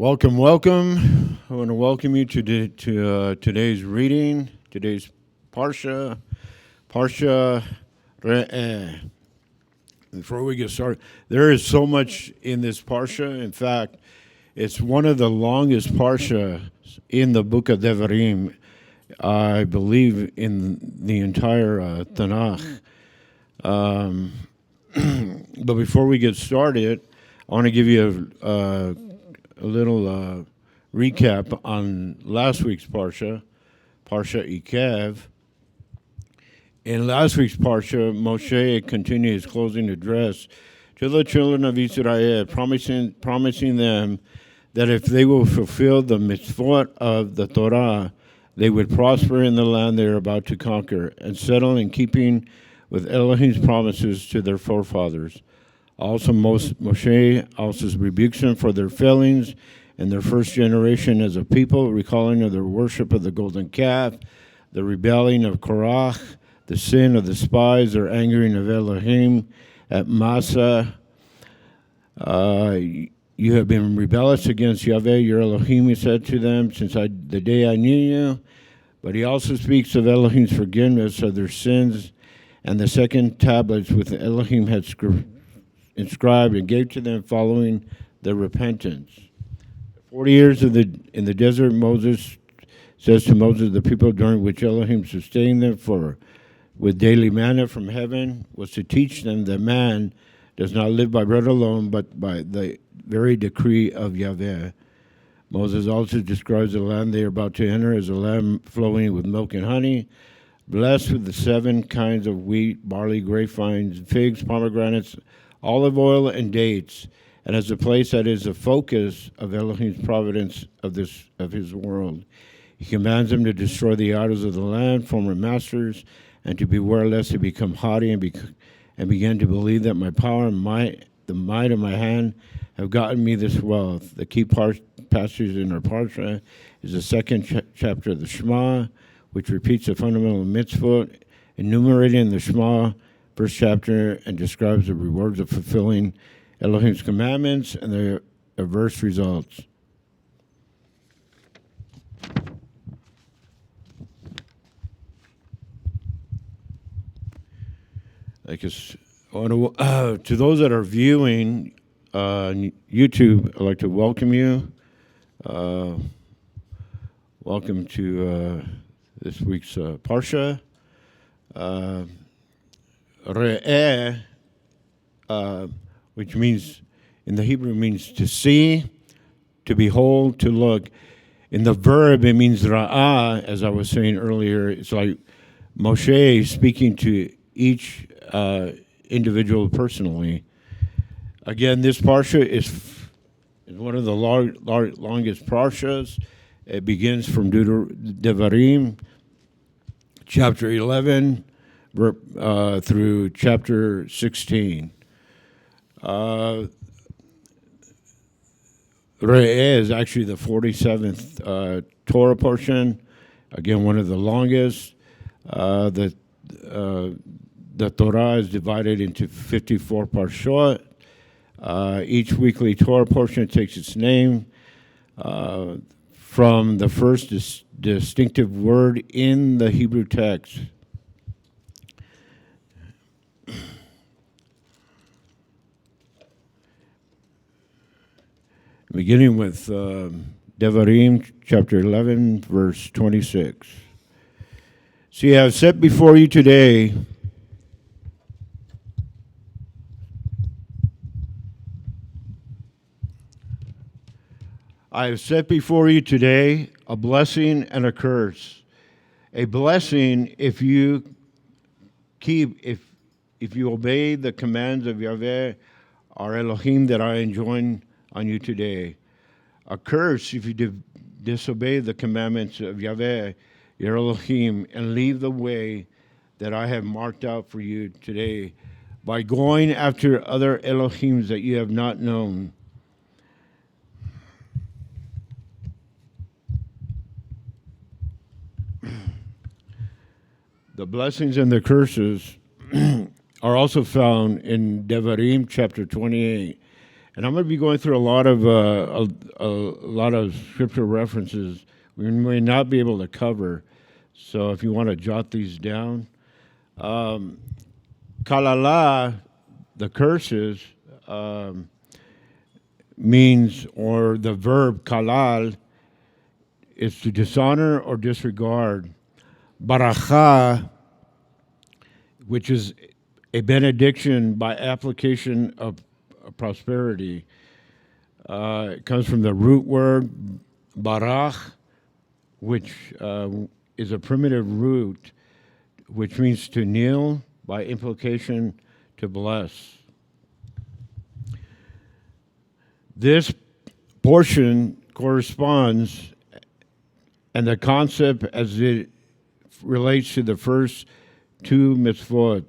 Welcome, welcome. I want to welcome you to today's reading, today's Parsha Re'eh. Before we get started, there is so much in this Parsha. In fact, it's one of the longest Parsha in the book of Devarim, I believe, in the entire Tanakh. But before we get started, I want to give you a little recap on last week's Parsha Ikev. In last week's Parsha, Moshe continued his closing address to the children of Israel, promising them that if they will fulfill the mitzvot of the Torah, they would prosper in the land they are about to conquer and settle in keeping with Elohim's promises to their forefathers. Also, Moshe also rebukes them for their failings and their first generation as a people, recalling of their worship of the golden calf, the rebellion of Korach, the sin of the spies, their angering of Elohim at Massa. You have been rebellious against Yahweh, your Elohim, he said to them, since the day I knew you. But he also speaks of Elohim's forgiveness of their sins and the second tablets which Elohim had inscribed and gave to them following their repentance. 40 years in the desert, Moses says to Moses, the people during which Elohim sustained them with daily manna from heaven was to teach them that man does not live by bread alone, but by the very decree of Yahweh. Moses also describes the land they are about to enter as a land flowing with milk and honey, blessed with the 7 kinds of wheat, barley, grapevines, figs, pomegranates, olive oil, and dates, and as a place that is the focus of Elohim's providence of his world. He commands them to destroy the idols of the land, former masters, and to beware lest they become haughty and begin to believe that my power and the might of my hand have gotten me this wealth. The key passage in our Parsha is the second chapter of the Shema, which repeats the fundamental mitzvot, enumerated in the Shema first chapter, and describes the rewards of fulfilling Elohim's commandments and their adverse results. To those that are viewing on YouTube, I'd like to welcome you. Welcome to this week's Parsha. Re'eh, which means, in the Hebrew, means to see, to behold, to look. In the verb, it means ra'ah, as I was saying earlier. It's like Moshe speaking to each individual personally. Again, this Parsha is one of the longest Parshas. It begins from Devarim, chapter 11, through chapter 16. Re'eh is actually the 47th Torah portion. Again, one of the longest. The Torah is divided into 54 parshot. Each weekly Torah portion takes its name from the first distinctive word in the Hebrew text. Beginning with Devarim, chapter 11, verse 26. See, I have set before you today a blessing and a curse. A blessing if you obey the commands of Yahweh, our Elohim, that I enjoin on you today. A curse if you disobey the commandments of Yahweh, your Elohim, and leave the way that I have marked out for you today by going after other Elohims that you have not known. The blessings and the curses are also found in Devarim chapter 28 And I'm going to be going through a lot of scripture references we may not be able to cover. So if you want to jot these down, kalala, the curses, means, or the verb kalal is to dishonor or disregard. Baracha, which is a benediction by application of prosperity. It comes from the root word barach, which is a primitive root, which means to kneel, by implication to bless. This portion corresponds, and the concept as it relates to the first two mitzvot.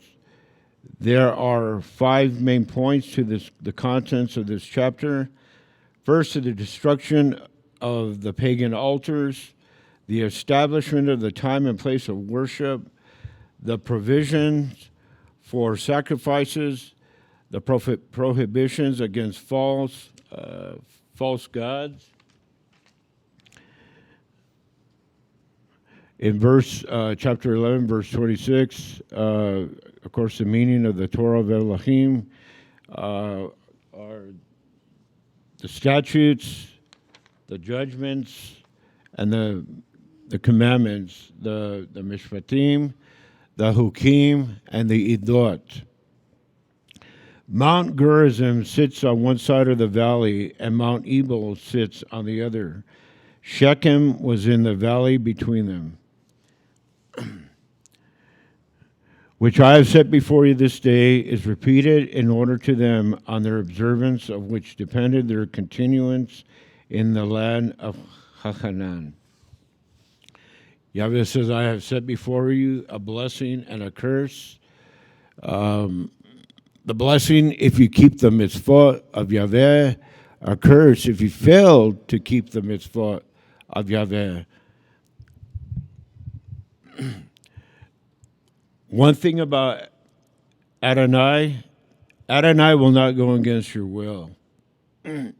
There are 5 main points to the contents of this chapter. First, to the destruction of the pagan altars, the establishment of the time and place of worship, the provisions for sacrifices, the prohibitions against false gods. In chapter 11, verse 26, of course, the meaning of the Torah of Elohim are the statutes, the judgments, and the commandments, the mishpatim, the hukim, and the idot. Mount Gerizim sits on one side of the valley, and Mount Ebal sits on the other. Shechem was in the valley between them. Which I have set before you this day is repeated in order to them on their observance of which depended their continuance in the land of Hachanan. Yahweh says, I have set before you a blessing and a curse. The blessing if you keep the mitzvot of Yahweh, a curse if you fail to keep the mitzvot of Yahweh. One thing about Adonai will not go against your will. In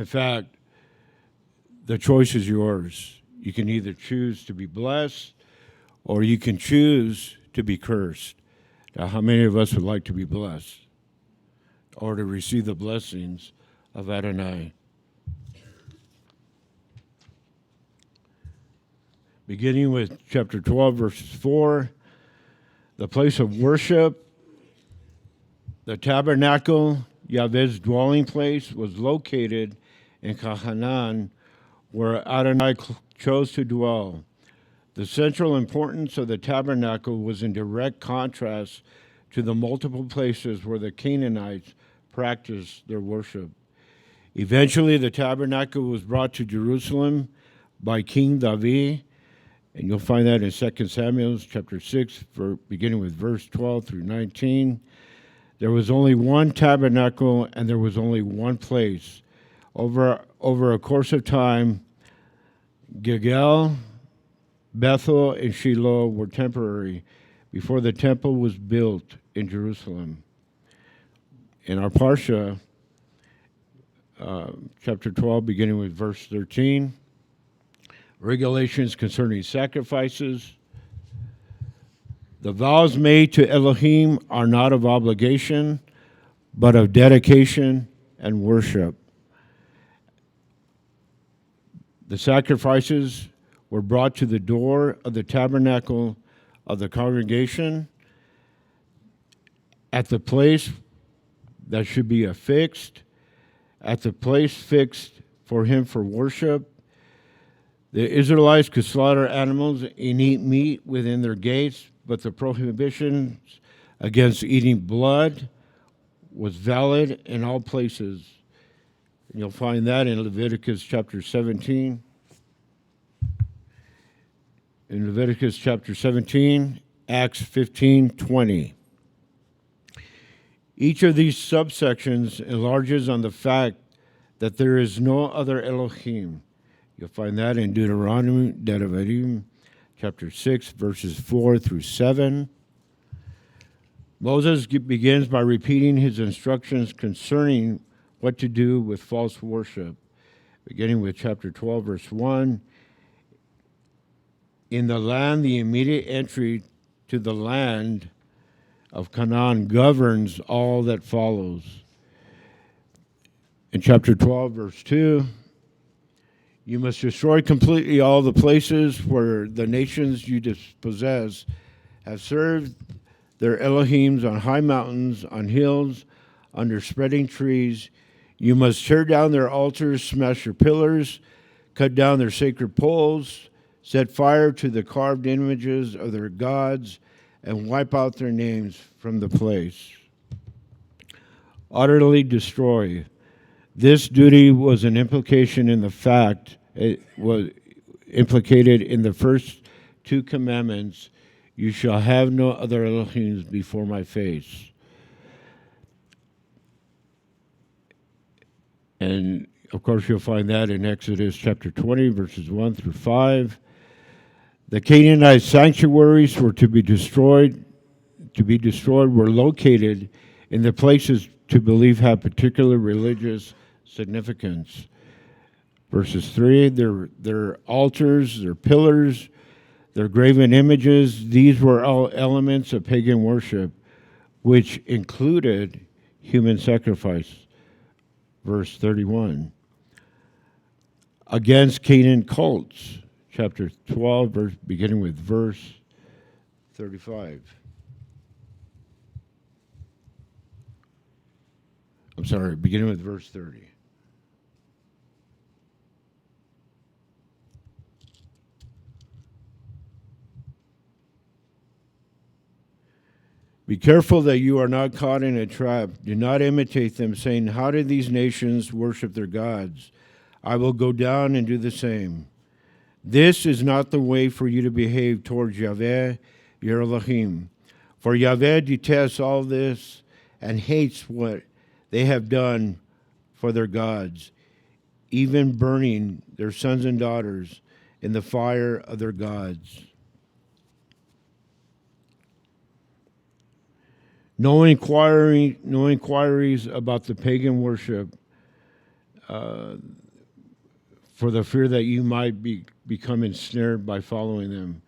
fact, the choice is yours. You can either choose to be blessed or you can choose to be cursed. Now, how many of us would like to be blessed or to receive the blessings of Adonai? Beginning with chapter 12, verses 4, the place of worship, the tabernacle, Yahweh's dwelling place, was located in Hachanan, where Adonai chose to dwell. The central importance of the tabernacle was in direct contrast to the multiple places where the Canaanites practiced their worship. Eventually, the tabernacle was brought to Jerusalem by King David, and you'll find that in 2 Samuel chapter 6, beginning with verse 12 through 19. There was only one tabernacle, and there was only one place. Over a course of time, Gilgal, Bethel, and Shiloh were temporary before the temple was built in Jerusalem. In our Parsha, chapter 12, beginning with verse 13, regulations concerning sacrifices. The vows made to Elohim are not of obligation, but of dedication and worship. The sacrifices were brought to the door of the tabernacle of the congregation at the place that should be affixed, at the place fixed for him for worship. The Israelites could slaughter animals and eat meat within their gates, but the prohibitions against eating blood was valid in all places. And you'll find that in Leviticus chapter 17. In Leviticus chapter 17, Acts 15:20. Each of these subsections enlarges on the fact that there is no other Elohim. You'll find that in Deuteronomy chapter 6, verses 4 through 7. Moses begins by repeating his instructions concerning what to do with false worship. Beginning with chapter 12, verse 1. In the land, the immediate entry to the land of Canaan governs all that follows. In chapter 12, verse 2, you must destroy completely all the places where the nations you dispossess have served their Elohims on high mountains, on hills, under spreading trees. You must tear down their altars, smash their pillars, cut down their sacred poles, set fire to the carved images of their gods, and wipe out their names from the place. Utterly destroy. This duty was an implication in the fact, it was implicated in the first two commandments, you shall have no other Elohims before my face. And of course you'll find that in Exodus chapter 20, verses 1 through 5. The Canaanite sanctuaries were to be destroyed, were located in the places to believe have particular religious significance. Verses 3, their altars, their pillars, their graven images, these were all elements of pagan worship, which included human sacrifice. Verse 31. Against Canaan cults, chapter 12, beginning with verse 35. I'm sorry, beginning with verse 30. Be careful that you are not caught in a trap. Do not imitate them, saying, how did these nations worship their gods? I will go down and do the same. This is not the way for you to behave towards Yahweh, your Elohim. For Yahweh detests all this and hates what they have done for their gods, even burning their sons and daughters in the fire of their gods. No inquiries about the pagan worship for the fear that you might become ensnared by following them.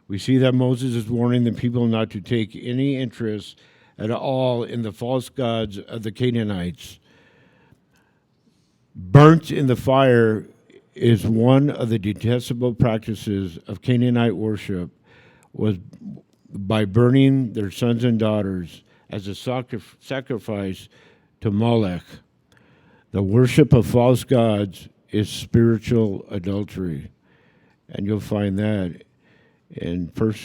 We see that Moses is warning the people not to take any interest at all in the false gods of the Canaanites. Burnt in the fire is one of the detestable practices of Canaanite worship, was by burning their sons and daughters as a sacrifice to Molech. The worship of false gods is spiritual adultery. And you'll find that in 1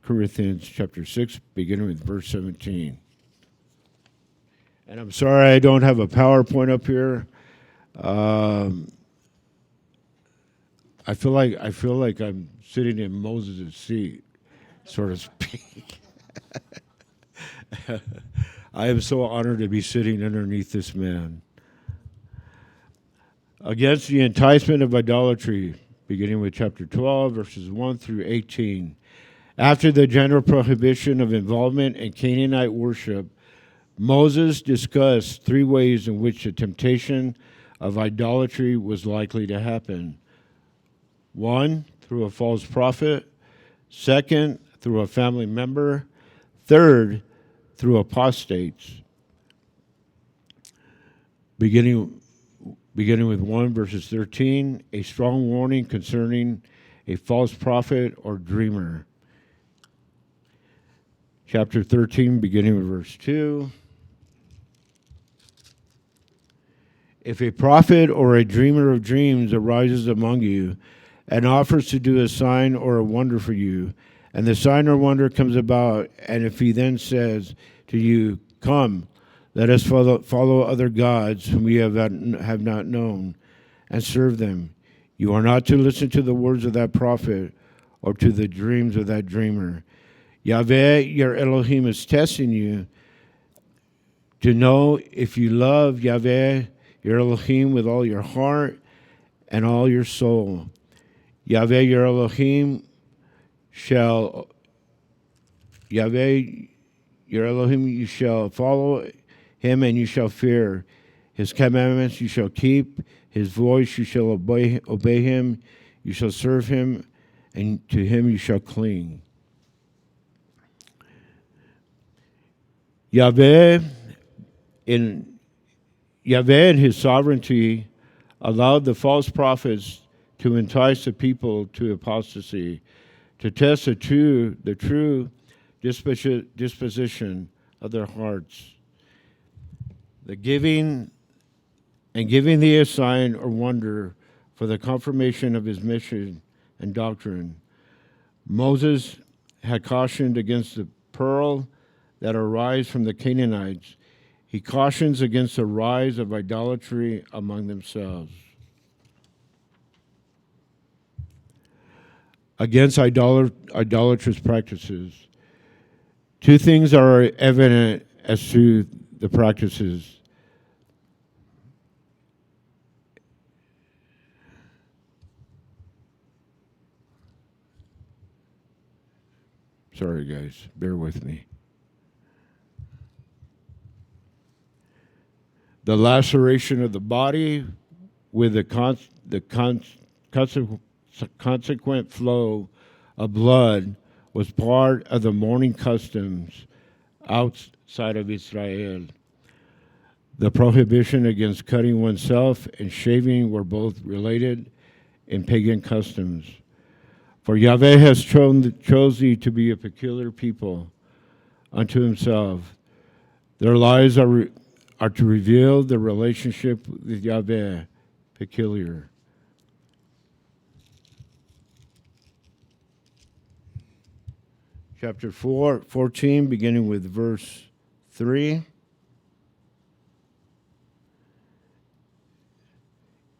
Corinthians chapter 6, beginning with verse 17. And I'm sorry I don't have a PowerPoint up here. I feel like I'm sitting in Moses' seat, so to speak. I am so honored to be sitting underneath this man. Against the enticement of idolatry, beginning with chapter 12, verses 1 through 18. After the general prohibition of involvement in Canaanite worship, Moses discussed three ways in which the temptation of idolatry was likely to happen. One, through a false prophet. Second, through a family member. Third, through apostates. Beginning with 1 verses 13, a strong warning concerning a false prophet or dreamer. Chapter 13, beginning with verse 2. If a prophet or a dreamer of dreams arises among you and offers to do a sign or a wonder for you, and the sign or wonder comes about, and if he then says to you, come, let us follow other gods whom we have not known, and serve them, you are not to listen to the words of that prophet or to the dreams of that dreamer. Yahweh, your Elohim, is testing you to know if you love Yahweh, your Elohim, with all your heart and all your soul. Yahweh, your Elohim, you shall follow him, and you shall fear His commandments you shall keep. His voice you shall obey him. You shall serve him, and to him you shall cling. Yahweh in his sovereignty allowed the false prophets to entice the people to apostasy, to test the true disposition of their hearts. Giving thee a sign or wonder for the confirmation of his mission and doctrine. Moses had cautioned against the pearl that arise from the Canaanites. He cautions against the rise of idolatry among themselves. Against idolatrous practices. Two things are evident as to the practices. Sorry, guys. Bear with me. The laceration of the body with the consequent flow of blood was part of the mourning customs outside of Israel. The prohibition against cutting oneself and shaving were both related in pagan customs. For Yahweh has chose thee to be a peculiar people unto himself. Their lives are to reveal the relationship with Yahweh, peculiar. Chapter 14, beginning with verse 3.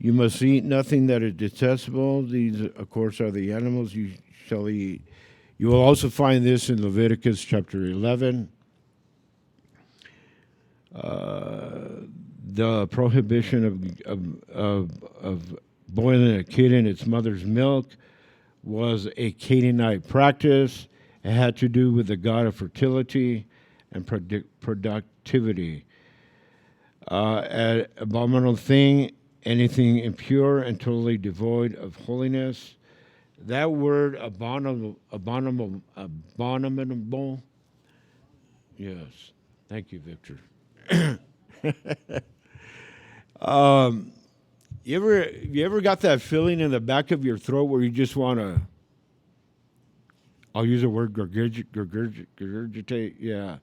You must eat nothing that is detestable. These, of course, are the animals you shall eat. You will also find this in Leviticus chapter 11. The prohibition of boiling a kid in its mother's milk was a Canaanite practice. It had to do with the god of fertility and productivity. An abominable thing, anything impure and totally devoid of holiness. That word abominable. Yes, thank you, Victor. You ever got that feeling in the back of your throat where you just want to? I'll use the word regurgitate. Yeah.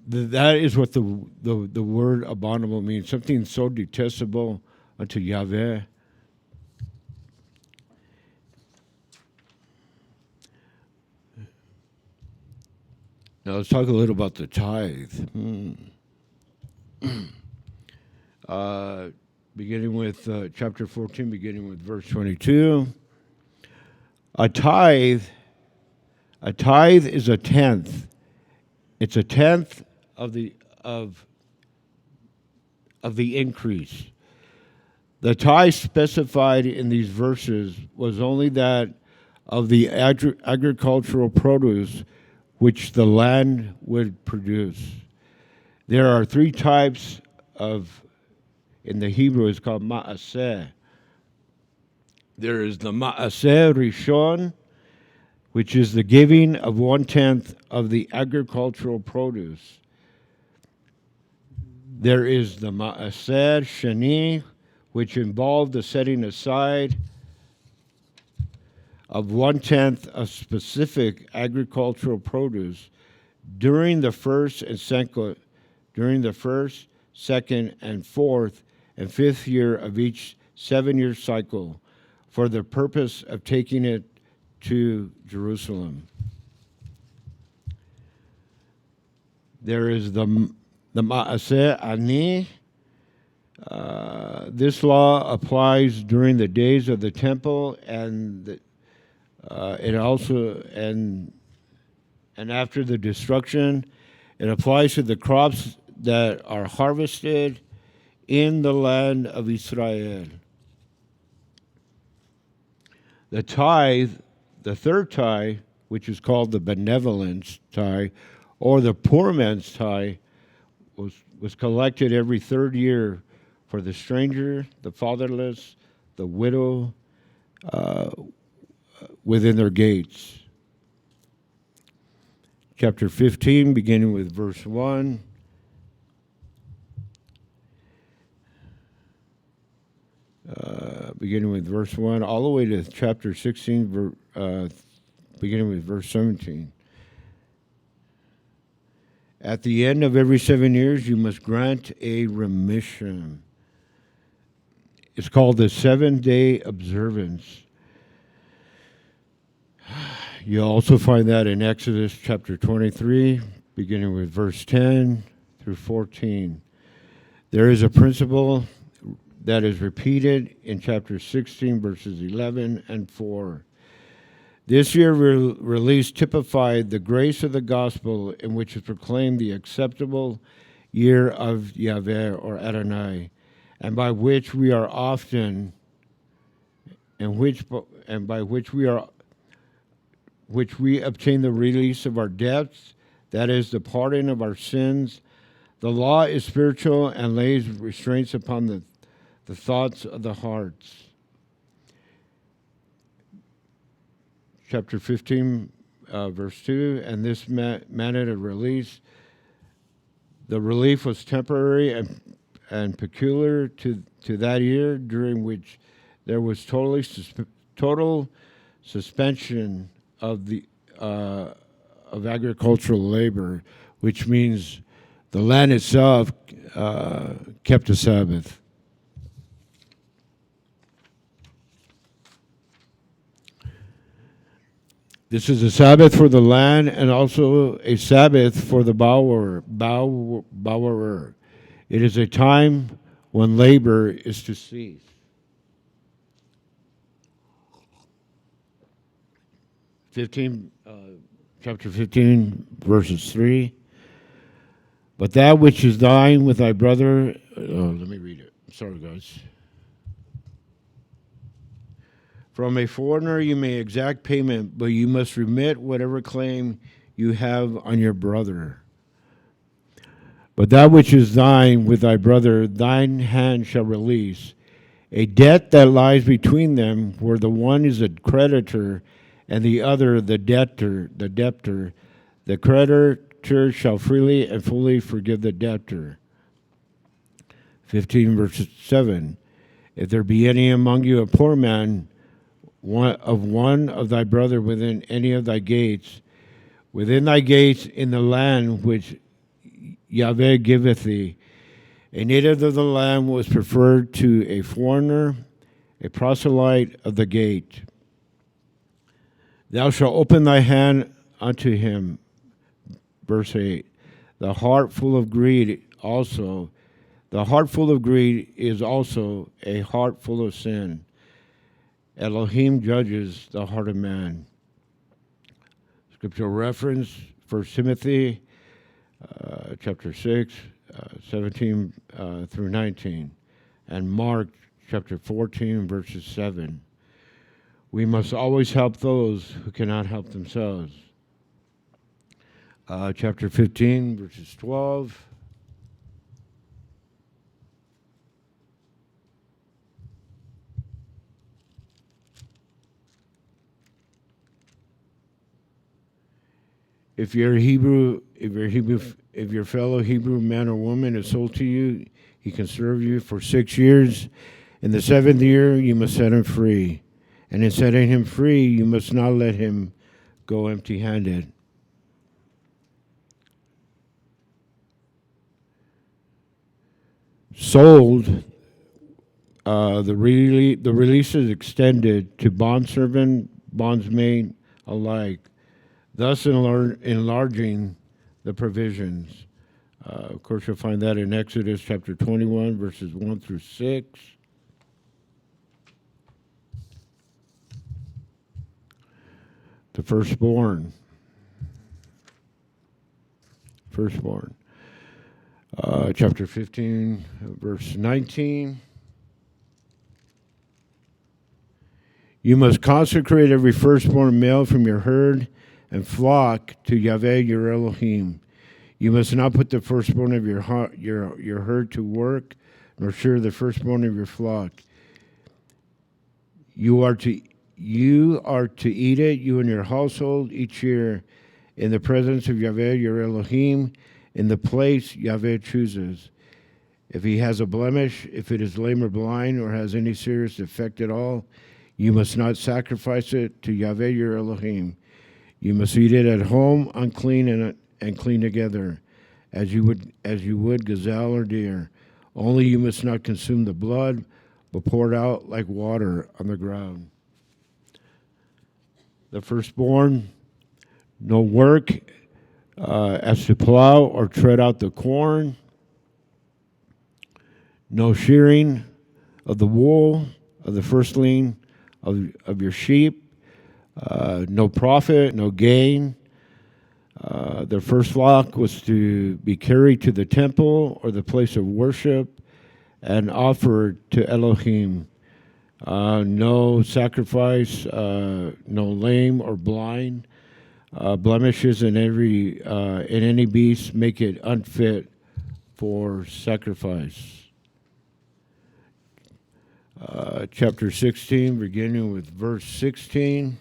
That is what the word abominable means. Something so detestable unto Yahweh. Now let's talk a little about the tithe. Beginning with chapter 14, beginning with verse 22. A tithe is a tenth. It's a tenth of the increase. The tithe specified in these verses was only that of the agricultural produce which the land would produce. There are three types of, in the Hebrew it's called ma'aseh. There is the ma'aseh rishon, which is the giving of 1/10 of the agricultural produce. There is the ma'aseh sheni, which involved the setting aside of 1/10 of specific agricultural produce during the first, second, and fourth and fifth year of each 7-year cycle, for the purpose of taking it to Jerusalem. There is the Ma'aseh Ani. This law applies during the days of the temple, and it also and after the destruction. It applies to the crops that are harvested in the land of Israel. The tithe, the third tithe, which is called the benevolence tithe, or the poor man's tithe, was collected every third year for the stranger, the fatherless, the widow, within their gates. Chapter 15, beginning with verse 1. Beginning with verse 1, all the way to chapter 16, beginning with verse 17. At the end of every 7 years, you must grant a remission. It's called the 7-day observance. You also find that in Exodus chapter 23, beginning with verse 10 through 14. There is a principle that is repeated in chapter 16, verses 11 and 4. This year release typified the grace of the gospel in which is proclaimed the acceptable year of Yahweh or Adonai, and by which we are often, which we obtain the release of our debts, that is, the pardon of our sins. The law is spiritual and lays restraints upon the thoughts of the hearts. Chapter 15, verse 2, and this manner of release. The relief was temporary and peculiar to that year, during which there was total suspension of agricultural labor, which means the land itself kept a Sabbath. This is a Sabbath for the land and also a Sabbath for the bowerer. It is a time when labor is to cease. Chapter 15, verses 3. But that which is thine with thy brother, let me read it. Sorry, guys. From a foreigner you may exact payment, but you must remit whatever claim you have on your brother. But that which is thine with thy brother, thine hand shall release. A debt that lies between them, where the one is a creditor and the other the debtor, the creditor shall freely and fully forgive the debtor. 15 verse 7. If there be any among you a poor man, one of thy brother within any of thy gates, within thy gates in the land which Yahweh giveth thee, a native of the land was preferred to a foreigner, a proselyte of the gate. Thou shalt open thy hand unto him. Verse 8. The heart full of greed is also a heart full of sin. Elohim judges the heart of man. Scriptural reference, 1 Timothy chapter 6, 17 through 19, and Mark chapter 14, verses 7. We must always help those who cannot help themselves. Chapter 15, verses 12. If your fellow Hebrew man or woman is sold to you, he can serve you for 6 years. In the 7th year, you must set him free. And in setting him free, you must not let him go empty-handed. Sold, the release is extended to bondservant, bondsmaid alike, thus enlarging the provisions. Of course, you'll find that in Exodus chapter 21, verses 1 through 6. The firstborn. Chapter 15, verse 19. You must consecrate every firstborn male from your herd and flock to Yahweh your Elohim. You must not put the firstborn of your herd to work, nor shear the firstborn of your flock. You are to eat it, you and your household, each year, in the presence of Yahweh your Elohim, in the place Yahweh chooses. If he has a blemish, if it is lame or blind, or has any serious defect at all, you must not sacrifice it to Yahweh your Elohim. You must eat it at home, unclean and clean together, as you would gazelle or deer. Only you must not consume the blood, but pour it out like water on the ground. The firstborn, no work as to plow or tread out the corn, no shearing of the wool of the firstling of your sheep, no profit, no gain. Their first flock was to be carried to the temple or the place of worship and offered to Elohim. No sacrifice, no lame or blind. Blemishes in any beast make it unfit for sacrifice. Chapter 16, beginning with verse 16.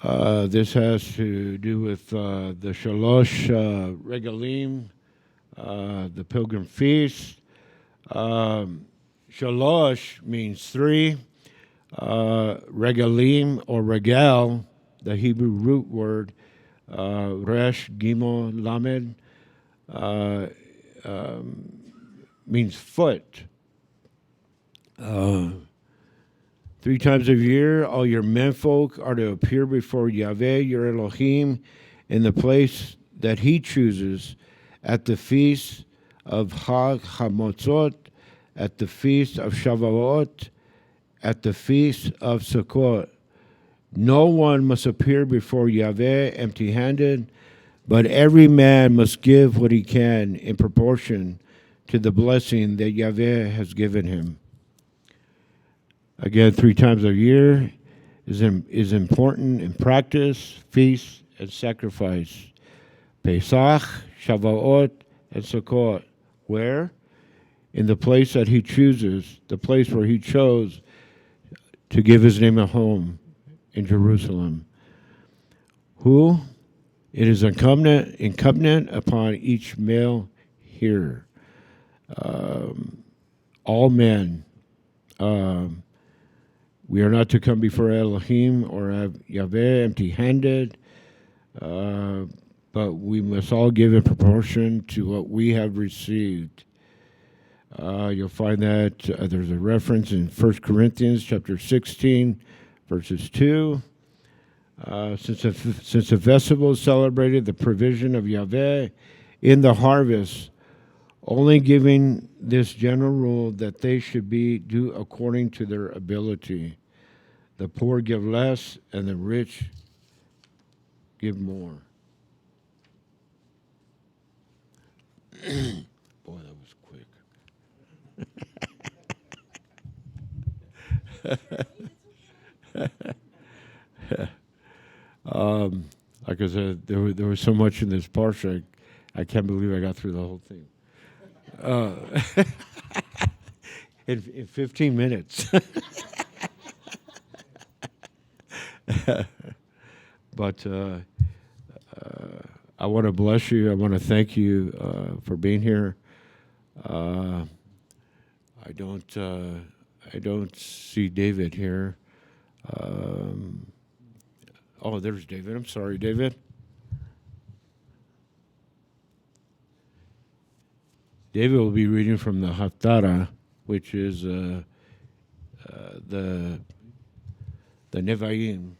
This has to do with the Shalosh Regalim, the Pilgrim Feast. Shalosh means three. Regalim or regal, the Hebrew root word, resh, gimel, lamed, means foot. 3 times a year, all your menfolk are to appear before Yahweh, your Elohim, in the place that he chooses, at the feast of Hag HaMotzot, at the feast of Shavuot, at the feast of Sukkot. No one must appear before Yahweh empty-handed, but every man must give what he can in proportion to the blessing that Yahweh has given him. Again, 3 times a year is important in practice, feast, and sacrifice. Pesach, Shavuot, and Sukkot. Where? In the place that he chooses, the place where he chose to give his name a home, in Jerusalem. Who? It is incumbent upon each male here. All men. We are not to come before Elohim or Yahweh empty-handed, but we must all give in proportion to what we have received. You'll find that there's a reference in 1 Corinthians chapter 16, verses 2. Since the festival celebrated the provision of Yahweh in the harvest, only giving this general rule that they should do according to their ability. The poor give less, and the rich give more. Boy, that was quick. Like I said, there was so much in this parsha, I can't believe I got through the whole thing. In 15 minutes. But I want to bless you. I want to thank you for being here. I don't see David here. Oh, there's David. I'm sorry, David. David will be reading from the Haftarah, which is the Nevi'im.